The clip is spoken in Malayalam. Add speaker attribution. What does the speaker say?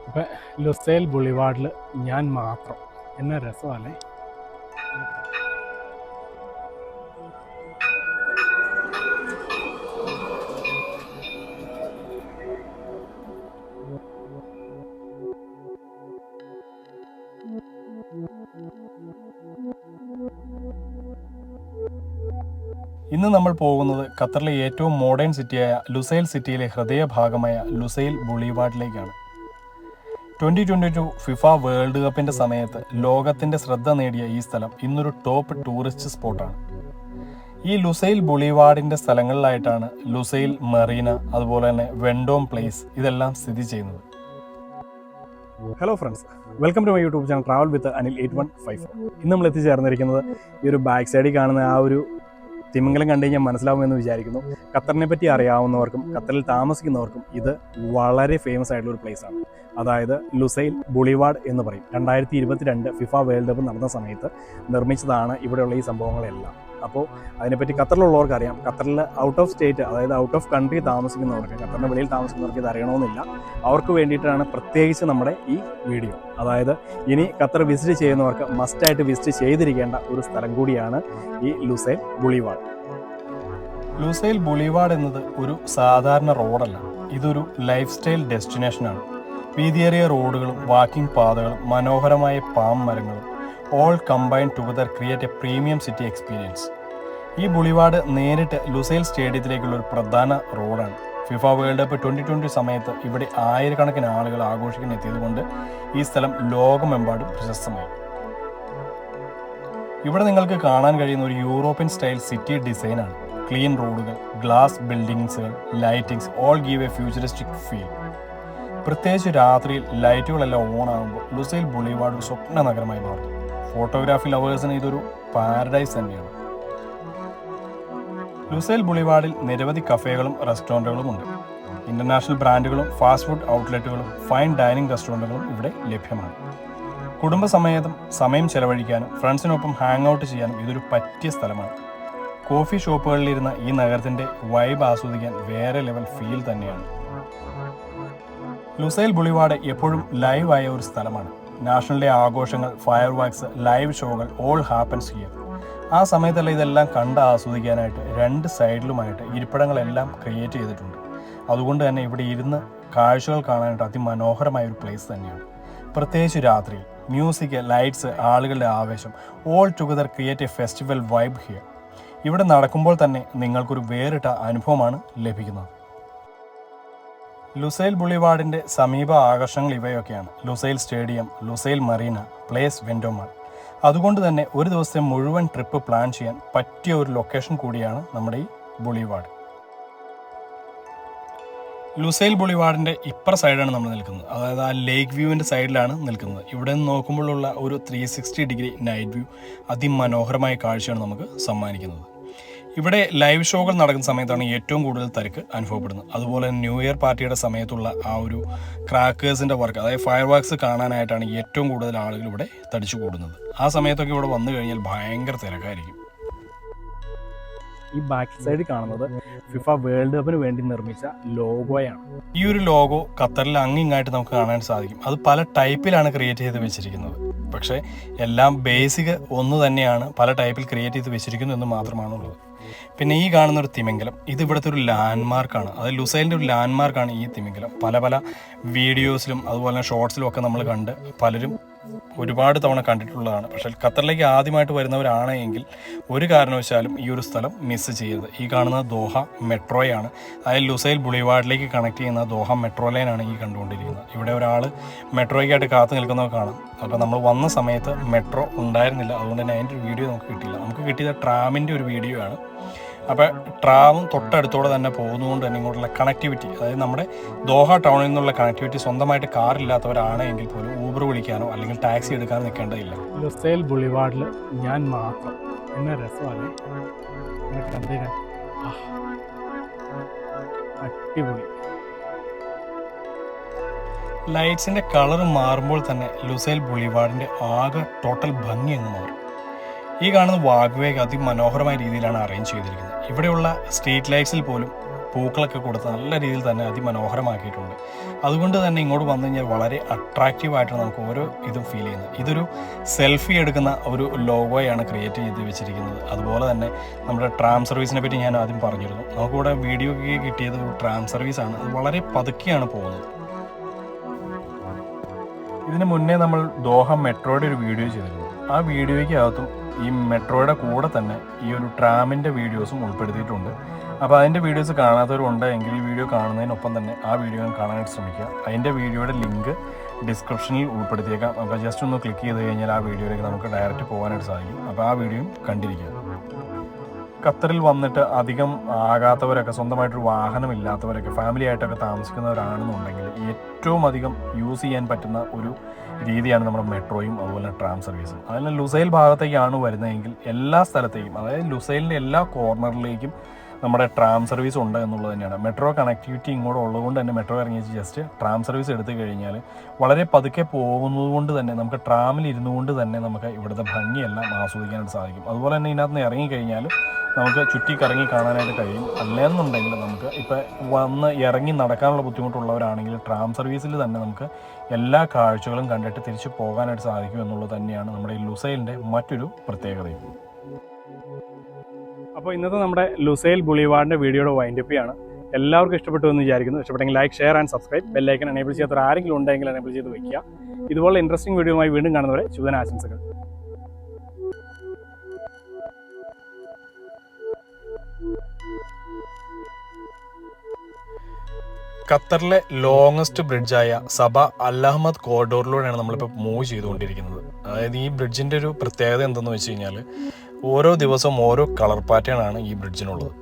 Speaker 1: ഇപ്പം ലുസൈൽ ബുളിവാർഡിൽ ഞാൻ മാത്രം എന്ന രസമല്ലേ.
Speaker 2: ഇന്ന് നമ്മൾ പോകുന്നത് ഖത്തറിലെ ഏറ്റവും മോഡേൺ സിറ്റിയായ ലുസൈൽ സിറ്റിയിലെ ഹൃദയഭാഗമായ ലുസൈൽ ബുളിവാർഡിലേക്കാണ്. 2022 ഫിഫ വേൾഡ് കപ്പിൻ്റെ സമയത്ത് ലോകത്തിൻ്റെ ശ്രദ്ധ നേടിയ ഈ സ്ഥലം ഇന്നൊരു ടോപ്പ് ടൂറിസ്റ്റ് സ്പോട്ടാണ്. ഈ ലുസൈൽ ബുളിവാർഡിൻ്റെ സ്ഥലങ്ങളിലായിട്ടാണ് ലുസൈൽ മറീന, അതുപോലെ തന്നെ വെൻഡോം പ്ലേസ് ഇതെല്ലാം സ്ഥിതി ചെയ്യുന്നത്.
Speaker 1: Hello friends, welcome to my YouTube channel travel with Anil 8154. ഇന്ന് നമ്മൾ എത്തിച്ചേർന്നിരിക്കുന്നത് ഈ ഒരു ബാക്ക് സൈഡിൽ കാണുന്ന ആ ഒരു തിമിംഗലം കണ്ടു കഴിഞ്ഞാൽ മനസ്സിലാവുമെന്ന് വിചാരിക്കുന്നു. ഖത്തറിനെ പറ്റി അറിയാവുന്നവർക്കും ഖത്തറിൽ താമസിക്കുന്നവർക്കും ഇത് വളരെ ഫേമസ് ആയിട്ടുള്ള ഒരു പ്ലേസ് ആണ്. അതായത് ലുസൈൽ ബുളിവാർഡ് എന്ന് പറയും. 2022 ഫിഫ വേൾഡ് കപ്പ് നടന്ന സമയത്ത് നിർമ്മിച്ചതാണ് ഇവിടെയുള്ള ഈ സംഭവങ്ങളെല്ലാം. അപ്പോൾ അതിനെപ്പറ്റി ഖത്തറിലുള്ളവർക്ക് അറിയാം. ഖത്തറിൽ ഔട്ട് ഓഫ് സ്റ്റേറ്റ്, അതായത് ഔട്ട് ഓഫ് കൺട്രി താമസിക്കുന്നവർക്ക്, ഖത്തറിൻ്റെ വെളിയിൽ താമസിക്കുന്നവർക്ക് ഇത് അറിയണമെന്നില്ല. അവർക്ക് വേണ്ടിയിട്ടാണ് പ്രത്യേകിച്ച് നമ്മുടെ ഈ വീഡിയോ. അതായത് ഇനി ഖത്തർ വിസിറ്റ് ചെയ്യുന്നവർക്ക് മസ്റ്റായിട്ട് വിസിറ്റ് ചെയ്തിരിക്കേണ്ട ഒരു സ്ഥലം കൂടിയാണ് ഈ ലുസൈൽ ബുളിവാർഡ്.
Speaker 2: ലുസൈൽ ബുളിവാർഡ് എന്നത് ഒരു സാധാരണ റോഡല്ല, ഇതൊരു ലൈഫ് സ്റ്റൈൽ ഡെസ്റ്റിനേഷനാണ്. വീതിയേറിയ റോഡുകളും വാക്കിംഗ് പാതകളും മനോഹരമായ പാം മരങ്ങളും all combined together create A premium city experience. ഈ ബുളിവാർഡ് നേരിട്ട് ലുസൈൽ സ്റ്റേഡിയത്തിലേക്കുള്ള ഒരു പ്രധാന റോഡാണ്. ഫിഫ വേൾഡ് കപ്പ് 2020 സമയത്ത് ഇവിടെ ആയിരക്കണക്കിന് ആളുകൾ ആഘോഷിക്കാൻ എത്തിയതുകൊണ്ട് ഈ സ്ഥലം ലോകമെമ്പാടും പ്രശസ്തമായി. ഇവിടെ നിങ്ങൾക്ക് കാണാൻ കഴിയുന്ന ഒരു യൂറോപ്യൻ സ്റ്റൈൽ സിറ്റി ഡിസൈനാണ്. ക്ലീൻ റോഡുകൾ, ഗ്ലാസ് ബിൽഡിങ്സുകൾ, lightings all give a futuristic feel. പ്രത്യേകിച്ച് രാത്രിയിൽ ലൈറ്റുകളെല്ലാം ഓൺ ആകുമ്പോൾ ലുസൈൽ ബുളിവാർഡ് ഒരു സ്വപ്ന നഗരമായി മാറും. ഫോട്ടോഗ്രാഫി ലവേഴ്സിന് ഇതൊരു പാരഡൈസ് തന്നെയാണ്. ലുസൈൽ ബുളിവാർഡിൽ നിരവധി കഫേകളും റെസ്റ്റോറൻറ്റുകളും ഉണ്ട്. ഇന്റർനാഷണൽ ബ്രാൻഡുകളും ഫാസ്റ്റ് ഫുഡ് ഔട്ട്ലെറ്റുകളും ഫൈൻ ഡൈനിങ് റെസ്റ്റോറൻറ്റുകളും ഇവിടെ ലഭ്യമാണ്. കുടുംബസമേതം സമയം ചെലവഴിക്കാനും ഫ്രണ്ട്സിനൊപ്പം ഹാങ് ഔട്ട് ചെയ്യാനും ഇതൊരു പറ്റിയ സ്ഥലമാണ്. കോഫി ഷോപ്പുകളിലിരുന്ന ഈ നഗരത്തിൻ്റെ വൈബ് ആസ്വദിക്കാൻ വേറെ ലെവൽ ഫീൽ തന്നെയാണ്. ലുസൈൽ ബുളിവാർഡ് എപ്പോഴും ലൈവായ ഒരു സ്ഥലമാണ്. നാഷണൽ ഡേ ആഘോഷങ്ങൾ, ഫയർ വർക്ക്സ്, ലൈവ് ഷോകൾ ഓൾ ഹാപ്പൻസ് ഹിയർ. ആ സമയത്തല്ല ഇതെല്ലാം കണ്ട് ആസ്വദിക്കാനായിട്ട് രണ്ട് സൈഡിലുമായിട്ട് ഇരിപ്പിടങ്ങളെല്ലാം ക്രിയേറ്റ് ചെയ്തിട്ടുണ്ട്. അതുകൊണ്ട് തന്നെ ഇവിടെ ഇരുന്ന് കാഴ്ചകൾ കാണാനായിട്ട് അതിമനോഹരമായ ഒരു പ്ലേസ് തന്നെയാണ്. പ്രത്യേകിച്ച് രാത്രിയിൽ മ്യൂസിക്, ലൈറ്റ്സ്, ആളുകളുടെ ആവേശം all together create A festival vibe here. ഇവിടെ നടക്കുമ്പോൾ തന്നെ നിങ്ങൾക്കൊരു വേറിട്ട അനുഭവമാണ് ലഭിക്കുന്നത്. ലുസൈൽ ബുളിവാർഡിൻ്റെ സമീപ ആകർഷണങ്ങൾ ഇവയൊക്കെയാണ്: Lusail stadium, Lusail marina, place Vendome mall. അതുകൊണ്ട് തന്നെ ഒരു ദിവസത്തെ മുഴുവൻ ട്രിപ്പ് പ്ലാൻ ചെയ്യാൻ പറ്റിയ ഒരു ലൊക്കേഷൻ കൂടിയാണ് നമ്മുടെ ഈ ബുളിവാർഡ്. ലുസൈൽ ബുളിവാർഡിൻ്റെ ഇപ്പുറ സൈഡാണ് നമ്മൾ നിൽക്കുന്നത്. അതായത് ആ ലേക്ക് വ്യൂവിൻ്റെ സൈഡിലാണ് നിൽക്കുന്നത്. ഇവിടെ നിന്ന് നോക്കുമ്പോഴുള്ള ഒരു 360 ഡിഗ്രി നൈറ്റ് വ്യൂ അതിമനോഹരമായ കാഴ്ചയാണ് നമുക്ക് സമ്മാനിക്കുന്നത്. ഇവിടെ ലൈവ് ഷോകൾ നടക്കുന്ന സമയത്താണ് ഏറ്റവും കൂടുതൽ തിരക്ക് അനുഭവപ്പെടുന്നത്. അതുപോലെ ന്യൂ ഇയർ പാർട്ടിയുടെ സമയത്തുള്ള ആ ഒരു ക്രാക്കേഴ്സിൻ്റെ വർക്ക്, അതായത് ഫയർ വർക്ക്സ് കാണാനായിട്ടാണ് ഏറ്റവും കൂടുതൽ ആളുകൾ ഇവിടെ തടിച്ചു കൂടുന്നത്. ആ സമയത്തൊക്കെ ഇവിടെ വന്നു കഴിഞ്ഞാൽ ഭയങ്കര തിരക്കായിരിക്കും.
Speaker 1: ഈ ബാക്ക് സൈഡിൽ കാണുന്നത് ഫിഫ വേൾഡ് കപ്പിന് വേണ്ടി നിർമ്മിച്ച ലോഗോയാണ്.
Speaker 2: ഈ ഒരു ലോഗോ ഖത്തറിൽ അങ്ങിങ്ങായിട്ട് നമുക്ക് കാണാൻ സാധിക്കും. അത് പല ടൈപ്പിലാണ് ക്രിയേറ്റ് ചെയ്ത് വെച്ചിരിക്കുന്നത്. പക്ഷേ എല്ലാം ബേസിക് ഒന്ന് തന്നെയാണ്, പല ടൈപ്പിൽ ക്രിയേറ്റ് ചെയ്ത് വെച്ചിരിക്കുന്നു എന്ന് മാത്രമാണുള്ളത്. പിന്നെ ഈ കാണുന്ന ഒരു തിമിംഗലം, ഇത് ഇവിടുത്തെ ഒരു ലാൻഡ്മാർക്കാണ്. അത് ലുസൈലിൻ്റെ ഒരു ലാൻഡ്മാർക്കാണ് ഈ തിമിംഗലം. പല വീഡിയോസിലും അതുപോലെ തന്നെ ഷോർട്സിലും ഒക്കെ നമ്മൾ കണ്ട് പലരും ഒരുപാട് തവണ കണ്ടിട്ടുള്ളതാണ്. പക്ഷേ ഖത്തറിലേക്ക് ആദ്യമായിട്ട് വരുന്നവരാണ് എങ്കിൽ ഒരു കാരണവശാലും ഈ ഒരു സ്ഥലം മിസ് ചെയ്യരുത്. ഈ കാണുന്നത് ദോഹ മെട്രോയാണ്. അതായത് ലുസൈൽ ബുളിവാർഡിലേക്ക് കണക്ട് ചെയ്യുന്ന ദോഹ മെട്രോ ലൈനാണ് ഈ കണ്ടുകൊണ്ടിരിക്കുന്നത്. ഇവിടെ ഒരാൾ മെട്രോയ്ക്കായിട്ട് കാത്തു നിൽക്കുന്നത് കാണാം. അപ്പോൾ നമ്മൾ വന്ന സമയത്ത് മെട്രോ ഉണ്ടായിരുന്നില്ല, അതുകൊണ്ട് തന്നെ അതിൻ്റെ ഒരു വീഡിയോ നമുക്ക് കിട്ടിയില്ല. നമുക്ക് കിട്ടിയത് ട്രാമിൻ്റെ ഒരു വീഡിയോ ആണ്. അപ്പോൾ ട്രാമും തൊട്ടടുത്തോടെ തന്നെ പോകുന്നതുകൊണ്ട് തന്നെ ഇങ്ങോട്ടുള്ള കണക്ടിവിറ്റി, അതായത് നമ്മുടെ ദോഹ ടൗണിൽ നിന്നുള്ള കണക്ടിവിറ്റി സ്വന്തമായിട്ട് കാറില്ലാത്തവരാണെങ്കിൽ പോലും ഊബർ വിളിക്കാനോ അല്ലെങ്കിൽ ടാക്സി എടുക്കാനോ നിൽക്കേണ്ടതില്ല.
Speaker 1: ലുസൈൽ ബുളിവാർഡിൽ ഞാൻ മാത്രം എന്ന രസമല്ലേ. കണ്ടില്ല, അടിപൊളി.
Speaker 2: ലൈറ്റ്സിൻ്റെ കളർ മാറുമ്പോൾ തന്നെ ലുസൈൽ ബുളിവാർഡിൻ്റെ ആകെ ടോട്ടൽ ഭംഗി അങ്ങ് മാറും. ഈ കാണുന്ന വാഗ്വേ അതിമനോഹരമായ രീതിയിലാണ് അറേഞ്ച് ചെയ്തിരിക്കുന്നത്. ഇവിടെയുള്ള സ്ട്രീറ്റ് ലൈറ്റ്സിൽ പോലും പൂക്കളൊക്കെ കൊടുത്ത് നല്ല രീതിയിൽ തന്നെ അതിമനോഹരമാക്കിയിട്ടുണ്ട്. അതുകൊണ്ട് തന്നെ ഇങ്ങോട്ട് വന്നു കഴിഞ്ഞാൽ വളരെ അട്രാക്റ്റീവായിട്ടാണ് നമുക്ക് ഓരോ ഇതും ഫീൽ ചെയ്യുന്നത്. ഇതൊരു സെൽഫി എടുക്കുന്ന ഒരു ലോഗോയാണ് ക്രിയേറ്റ് ചെയ്ത് വെച്ചിരിക്കുന്നത്. അതുപോലെ തന്നെ നമ്മുടെ ട്രാം സർവീസിനെ പറ്റി ഞാൻ ആദ്യം പറഞ്ഞിരുന്നു. നമുക്കിവിടെ വീഡിയോയ്ക്ക് കിട്ടിയത് ഒരു ട്രാം സർവീസാണ്. അത് വളരെ പതുക്കെയാണ് പോകുന്നത്. ഇതിന് മുന്നേ നമ്മൾ ദോഹ മെട്രോയുടെ ഒരു വീഡിയോ ചെയ്തിരുന്നു. ആ വീഡിയോയ്ക്കകത്തും ഈ മെട്രോയുടെ കൂടെ തന്നെ ഈ ഒരു ട്രാമിൻ്റെ വീഡിയോസും ഉൾപ്പെടുത്തിയിട്ടുണ്ട്. അപ്പോൾ അതിൻ്റെ വീഡിയോസ് കാണാത്തവരുണ്ട് എങ്കിൽ ഈ വീഡിയോ കാണുന്നതിനൊപ്പം തന്നെ ആ വീഡിയോ കാണാനായിട്ട് ശ്രമിക്കുക. അതിൻ്റെ വീഡിയോയുടെ ലിങ്ക് ഡിസ്ക്രിപ്ഷനിൽ ഉൾപ്പെടുത്തിയേക്കാം. അപ്പോൾ ജസ്റ്റ് ഒന്ന് ക്ലിക്ക് ചെയ്ത് കഴിഞ്ഞാൽ ആ വീഡിയോയിലേക്ക് നമുക്ക് ഡയറക്റ്റ് പോകാനായിട്ട് സാധിക്കും. അപ്പോൾ ആ വീഡിയോയും കണ്ടിരിക്കുക. ഖത്തറിൽ വന്നിട്ട് അധികം ആകാത്തവരൊക്കെ, സ്വന്തമായിട്ടൊരു വാഹനമില്ലാത്തവരൊക്കെ, ഫാമിലി ആയിട്ടൊക്കെ താമസിക്കുന്നവരാണെന്നുണ്ടെങ്കിൽ ഏറ്റവും അധികം യൂസ് ചെയ്യാൻ പറ്റുന്ന ഒരു രീതിയാണ് നമ്മുടെ മെട്രോയും അതുപോലെ ട്രാം സർവീസും. അതിന് ലുസൈൽ ഭാഗത്തേക്കാണ് വരുന്നതെങ്കിൽ എല്ലാ സ്ഥലത്തേക്കും, അതായത് ലുസൈലിൻ്റെ എല്ലാ കോർണറിലേക്കും നമ്മുടെ ട്രാം സർവീസ് ഉണ്ട് എന്നുള്ളത് തന്നെയാണ്. മെട്രോ കണക്ടിവിറ്റി ഇങ്ങോട്ട് ഉള്ളതുകൊണ്ട് തന്നെ മെട്രോ ഇറങ്ങി ജസ്റ്റ് ട്രാം സർവീസ് എടുത്തു കഴിഞ്ഞാൽ വളരെ പതുക്കെ പോകുന്നത് കൊണ്ട് തന്നെ നമുക്ക് ട്രാമിൽ ഇരുന്നു കൊണ്ട് തന്നെ നമുക്ക് ഇവിടുത്തെ ഭംഗിയെല്ലാം ആസ്വദിക്കാനായിട്ട് സാധിക്കും. അതുപോലെ തന്നെ ഇതിനകത്ത് നിന്ന് ഇറങ്ങിക്കഴിഞ്ഞാൽ നമുക്ക് ചുറ്റി കറങ്ങി കാണാനായിട്ട് കഴിയും. അല്ലെന്നുണ്ടെങ്കിൽ നമുക്ക് ഇപ്പോൾ വന്ന് ഇറങ്ങി നടക്കാനുള്ള ബുദ്ധിമുട്ടുള്ളവരാണെങ്കിൽ ട്രാം സർവീസിൽ തന്നെ നമുക്ക് എല്ലാ കാഴ്ചകളും കണ്ടിട്ട് തിരിച്ചു പോകാനായിട്ട് സാധിക്കും എന്നുള്ളത് തന്നെയാണ് നമ്മുടെ ഈ ലുസൈലിൻ്റെ മറ്റൊരു പ്രത്യേകതയും.
Speaker 1: അപ്പോൾ ഇന്നത്തെ നമ്മുടെ ലുസൈൽ ബുളിവാർഡിൻ്റെ വീഡിയോയുടെ വൈൻഡപ്പ് ആണ്. എല്ലാവർക്കും ഇഷ്ടപ്പെട്ടു എന്ന് വിചാരിക്കുന്നു. ഇഷ്ടപ്പെട്ടെങ്കിൽ like, share and subscribe. Bell icon enable ചെയ്യാത്ത ആരെങ്കിലും ഉണ്ടെങ്കിൽ എനേബിൾ ചെയ്ത് വയ്ക്കുക. ഇതുപോലെ ഇൻട്രസ്റ്റിംഗ് വീഡിയോയുമായി വീണ്ടും കാണുന്നവരെ ശുഭദിനാശംസകൾ.
Speaker 2: ഖത്തറിലെ ലോങ്ങസ്റ്റ് ബ്രിഡ്ജായ സബ അൽ അഹമ്മദ് കോറിഡോറിലൂടെയാണ് നമ്മളിപ്പോൾ മൂവ് ചെയ്തുകൊണ്ടിരിക്കുന്നത്. അതായത് ഈ ബ്രിഡ്ജിൻ്റെ ഒരു പ്രത്യേകത എന്തെന്ന് വെച്ച് കഴിഞ്ഞാൽ ഓരോ ദിവസവും ഓരോ കളർ പാറ്റേൺ ആണ് ഈ ബ്രിഡ്ജിനുള്ളത്.